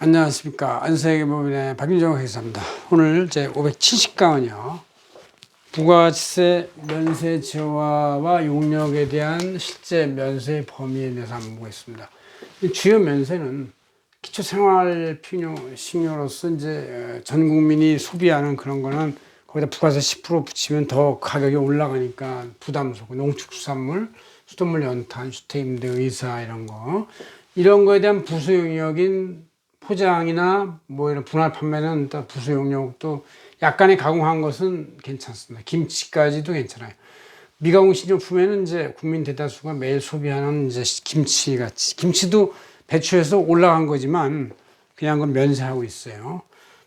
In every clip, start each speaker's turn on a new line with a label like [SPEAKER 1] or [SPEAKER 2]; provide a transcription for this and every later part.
[SPEAKER 1] 안녕하십니까. 안세계법인의 박윤정 회계사입니다. 오늘 제 570강은요. 부가세 면세 재화와 용역에 대한 실제 면세 범위에 대해서 한번 보겠습니다. 주요 면세는 기초생활식료로서 이제 전 국민이 소비하는 그런 거는 거기다 부가세 10% 붙이면 더 가격이 올라가니까 부담스럽고, 농축수산물, 수돗물 연탄, 주택임대, 의사 이런 거에 대한 부수 용역인 포장이나 뭐 이런 분할 판매는 부수 용역도 약간의 가공한 것은 괜찮습니다. 김치까지도 괜찮아요. 미가공 식료품에는 이제 국민 대다수가 매일 소비하는 이제 김치같이, 김치도 배추에서 올라간 거지만 그냥 그건 면세하고 있어요.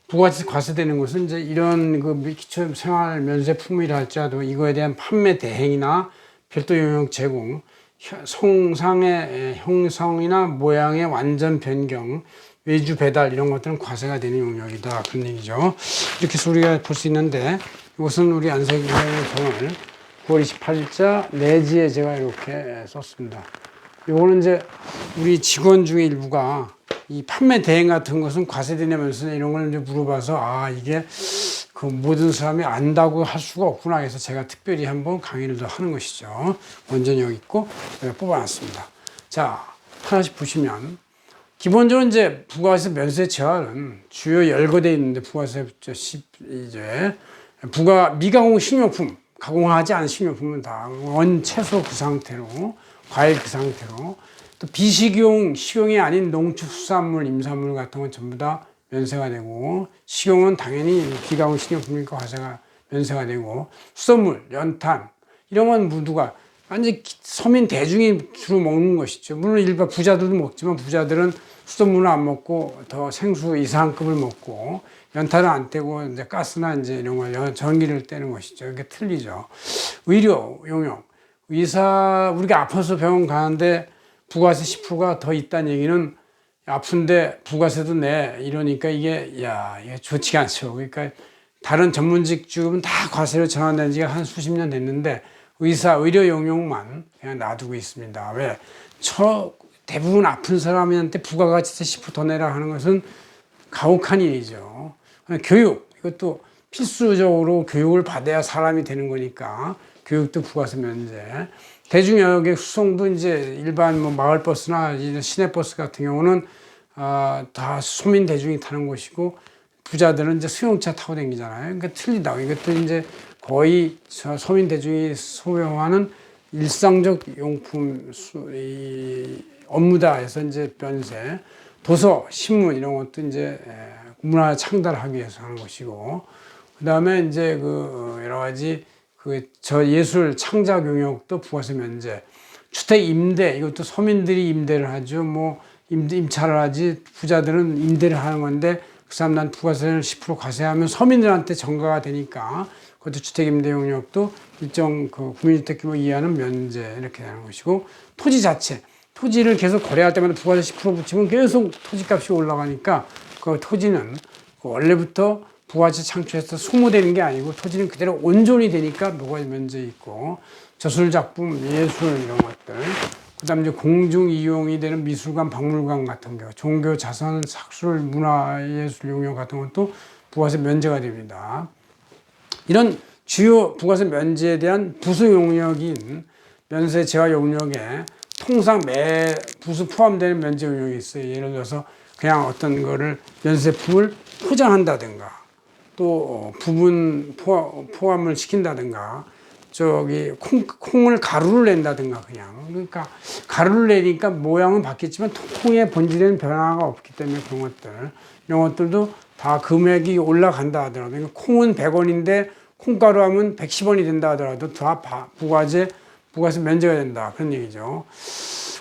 [SPEAKER 1] 부가세 과세되는 것은 이제 이런 그 기초 생활 면세품이라 할지라도 이거에 대한 판매 대행이나 별도 용역 제공, 성상의 형성이나 모양의 완전 변경, 외주 배달 이런 것들은 과세가 되는 용역이다, 그런 얘기죠. 이렇게 해서 우리가 볼 수 있는데, 이것은 우리 안세계법인의 경을 9월 28일자 내지에 제가 이렇게 썼습니다. 요거는 이제 우리 직원 중에 일부가 이 판매 대행 같은 것은 과세되냐면서 이런 걸 이제 물어봐서, 이게 그 모든 사람이 안다고 할 수가 없구나 해서 제가 특별히 한번 강의를 더 하는 것이죠. 원전력 있고 제가 뽑아놨습니다. 자, 하나씩 보시면, 기본적으로 이제 부가세 면세 재화는 주요 10군데 있는데, 부가세 이제 미가공 식료품, 가공하지 않은 식료품은 다 원채소 그 상태로, 과일 그 상태로, 또 비식용, 식용이 아닌 농축수산물, 임산물 같은 건 전부 다 면세가 되고, 식용은 당연히 비가공 식료품이니까 과세가 면세가 되고, 수돗물, 연탄 이런 건 모두가 완전 서민 대중이 주로 먹는 것이죠. 물론 일반 부자들도 먹지만, 부자들은 수돗물은 안 먹고 더 생수 이상급을 먹고, 연탄은 안 떼고 이제 가스나 이제 이런 거 전기를 떼는 것이죠. 이게 틀리죠. 의료 용역, 우리가 아파서 병원 가는데 부가세 10%가 더 있다는 얘기는, 아픈데 부가세도 내 이러니까 이게 좋지가 않죠. 그러니까 다른 전문직 직업은 다 과세로 전환된 지가 한 수십 년 됐는데, 의료 용역만 그냥 놔두고 있습니다. 왜? 대부분 아픈 사람한테 부가가치세 10% 더 내라 하는 것은 가혹한 일이죠. 교육, 이것도 필수적으로 교육을 받아야 사람이 되는 거니까 교육도 부가세 면제. 대중여객 수송도 이제 일반 마을버스나 시내버스 같은 경우는 다 소민 대중이 타는 곳이고, 부자들은 이제 수용차 타고 다니잖아요. 그러니까 틀리다. 이것도 이제 거의 서민 대중이 소유하는 일상적 용품 업무다 해서 이제 면세. 도서, 신문 이런 것도 이제 문화 창달하기 위해서 하는 것이고, 그 다음에 이제 여러 가지 예술 창작 용역도 부가세 면제. 주택 임대, 이것도 서민들이 임대를 하죠. 임차를 하지, 부자들은 임대를 하는 건데, 그 사람들한테 부가세를 10% 과세하면 서민들한테 전가가 되니까, 그것도 주택 임대 용역도 일정 국민주택 규모 이하는 면제, 이렇게 되는 것이고, 토지 자체, 토지를 계속 거래할 때마다 부가세 10% 붙이면 계속 토지값이 올라가니까, 그 토지는 원래부터 부가세 창출해서 소모되는 게 아니고, 토지는 그대로 온전히 되니까 부가세 면제 있고, 저술작품, 예술 이런 것들, 그 다음에 이제 공중 이용이 되는 미술관, 박물관 같은 경우, 종교, 자선, 학술, 문화예술 용역 같은 것도 부가세 면제가 됩니다. 이런 주요 부가세 면제에 대한 부수 용역인 면세 재화 용역에 통상 매 부수 포함되는 면제 용역이 있어요. 예를 들어서 그냥 어떤 거를 면세품을 포장한다든가, 또 부분 포함을 시킨다든가, 콩을 가루를 낸다든가, 그러니까 가루를 내니까 모양은 바뀌었지만 콩의 본질에는 변화가 없기 때문에, 이런 것들도 다 금액이 올라간다 하더라도, 그러니까 콩은 100원인데 콩가루 하면 110원이 된다 하더라도 다 부가세 면제가 된다, 그런 얘기죠.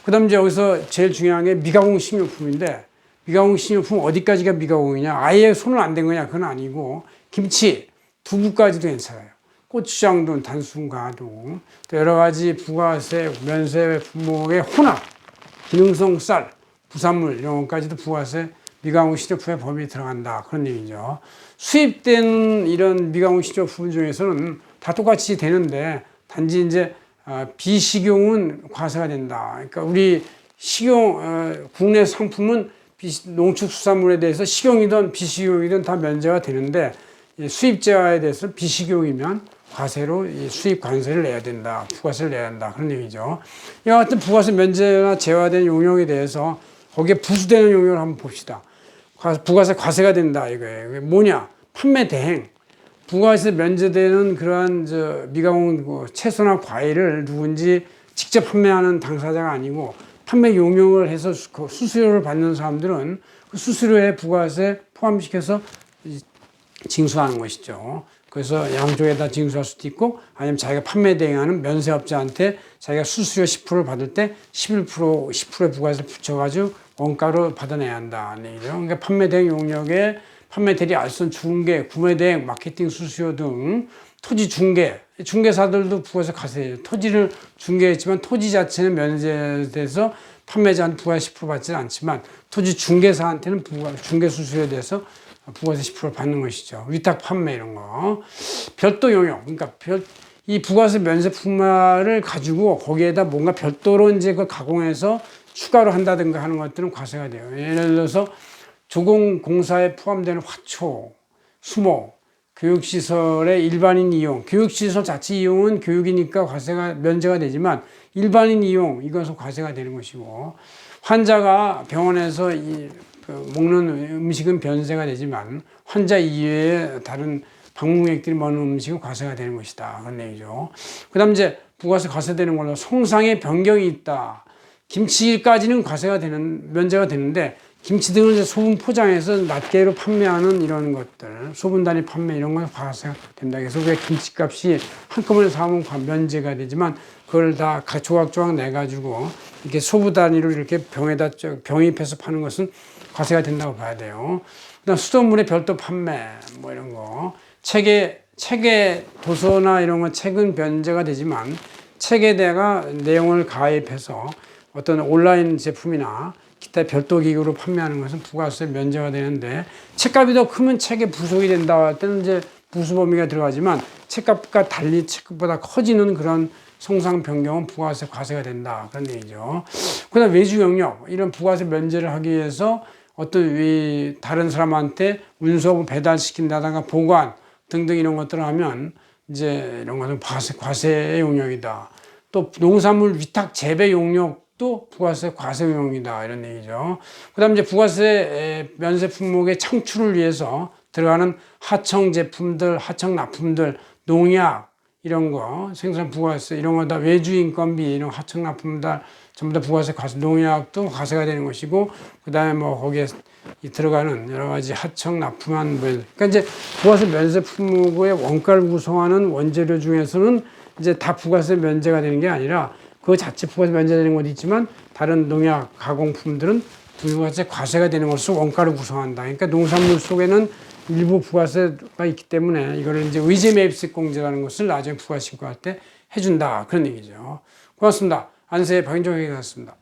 [SPEAKER 1] 그 다음 이제 여기서 제일 중요한 게 미가공 식료품인데, 미가공 식료품 어디까지가 미가공이냐? 아예 손을 안 댄 거냐? 그건 아니고, 김치, 두부까지도 괜찮아요. 고추장도, 단순가도, 또 여러 가지 부가세 면세 품목의 혼합, 기능성 쌀, 부산물 이런 것까지도 부가세 미가공 식료품의 범위에 들어간다, 그런 얘기죠. 수입된 이런 미가공 식료품 중에서는 다 똑같이 되는데, 단지 이제 비식용은 과세가 된다. 그러니까 우리 국내 상품은 농축수산물에 대해서 식용이든 비식용이든 다 면제가 되는데 수입자에 대해서 비식용이면 과세로 수입 관세를 내야 된다. 부가세를 내야 한다. 그런 얘기죠. 이와 같은 부가세 면제나 제외된 용역에 대해서 거기에 부수되는 용역을 한번 봅시다. 부가세 과세가 된다 이거예요. 뭐냐? 판매 대행. 부가세 면제되는 그러한 미가공 채소나 과일을 누군지 직접 판매하는 당사자가 아니고 판매 용역을 해서 수수료를 받는 사람들은 그 수수료에 부가세 포함시켜서 징수하는 것이죠. 그래서 양쪽에다 징수할 수도 있고 아니면 자기가 판매 대행하는 면세업자한테 자기가 수수료 10%를 받을 때 10%의 부가세를 붙여가지고 원가로 받아내야 한다는 얘기죠. 그러니까 판매 대행 용역에 판매 대리 알선 중개, 구매 대행, 마케팅 수수료 등 토지 중개사들도 부가세 과세해요. 토지를 중개했지만 토지 자체는 면제돼서 판매자한테 부가세 10% 받지는 않지만 토지 중개사한테는 중개 수수료에 대해서 부가세 10% 받는 것이죠. 위탁 판매 이런 거. 별도 용역. 그러니까 이 부가세 면세 품목을 가지고 거기에다 뭔가 별도로 이제 그걸 가공해서 추가로 한다든가 하는 것들은 과세가 돼요. 예를 들어서 조공공사에 포함되는 화초, 수목, 교육시설의 일반인 이용, 교육시설 자체 이용은 교육이니까 면제가 되지만 일반인 이용, 이것은 과세가 되는 것이고 환자가 병원에서 먹는 음식은 변제가 되지만 환자 이외에 다른 방문객들이 먹는 음식은 과세가 되는 것이다. 그런 얘기죠. 그 다음 이제 부가세 과세되는 걸로 송상의 변경이 있다. 김치까지는 면제가 되는데 김치 등을 이제 소분 포장해서 낱개로 판매하는 이런 것들, 소분 단위 판매 이런 건 과세가 된다. 그래서 왜 김치값이 한꺼번에 사면 면제가 되지만 그걸 다 조각조각 내가지고 이렇게 소분 단위로 이렇게 병입해서 파는 것은 과세가 된다고 봐야 돼요. 그다음 수돗물의 별도 판매 뭐 이런 거, 책에 도서나 이런 거 책은 면제가 되지만 책에다가 내용을 가입해서 어떤 온라인 제품이나 기타 별도 기구로 판매하는 것은 부가세 면제가 되는데 책값이 더 크면 책에 부속이 된다 할 때는 이제 부수 범위가 들어가지만 책값과 달리 책값보다 커지는 그런 송상 변경은 부가세 과세가 된다 그런 얘기죠. 그다음 외주 영역 이런 부가세 면제를 하기 위해서 어떤 다른 사람한테 운송을 배달시킨다든가 보관 등등 이런 것들을 하면 이제 이런 것은 과세의 용역이다. 또 농산물 위탁 재배 용역도 부가세 과세 용역이다 이런 얘기죠. 그다음 이제 부가세 면세 품목의 창출을 위해서 들어가는 하청 제품들, 하청 납품들, 농약 이런 거 생산 부가세 이런 거 다 외주 인건비 이런 하청 납품들 전부 다 부가세 과세, 농약도 과세가 되는 것이고 그다음에 뭐 거기에 들어가는 여러 가지 하청 납품한 그러니까 이제 부가세 면세 품목의 원가를 구성하는 원재료 중에서는 이제 다 부가세 면제가 되는 게 아니라 그 자체 부가세 면제되는 것도 있지만 다른 농약 가공품들은 부가세 과세가 되는 것으로 원가를 구성한다. 그러니까 농산물 속에는 일부 부가세가 있기 때문에 이거를 이제 의제 매입세 공제라는 것을 나중에 부가세 신고할 때 해준다 그런 얘기죠. 고맙습니다. 안세의 박인종 회계사였습니다.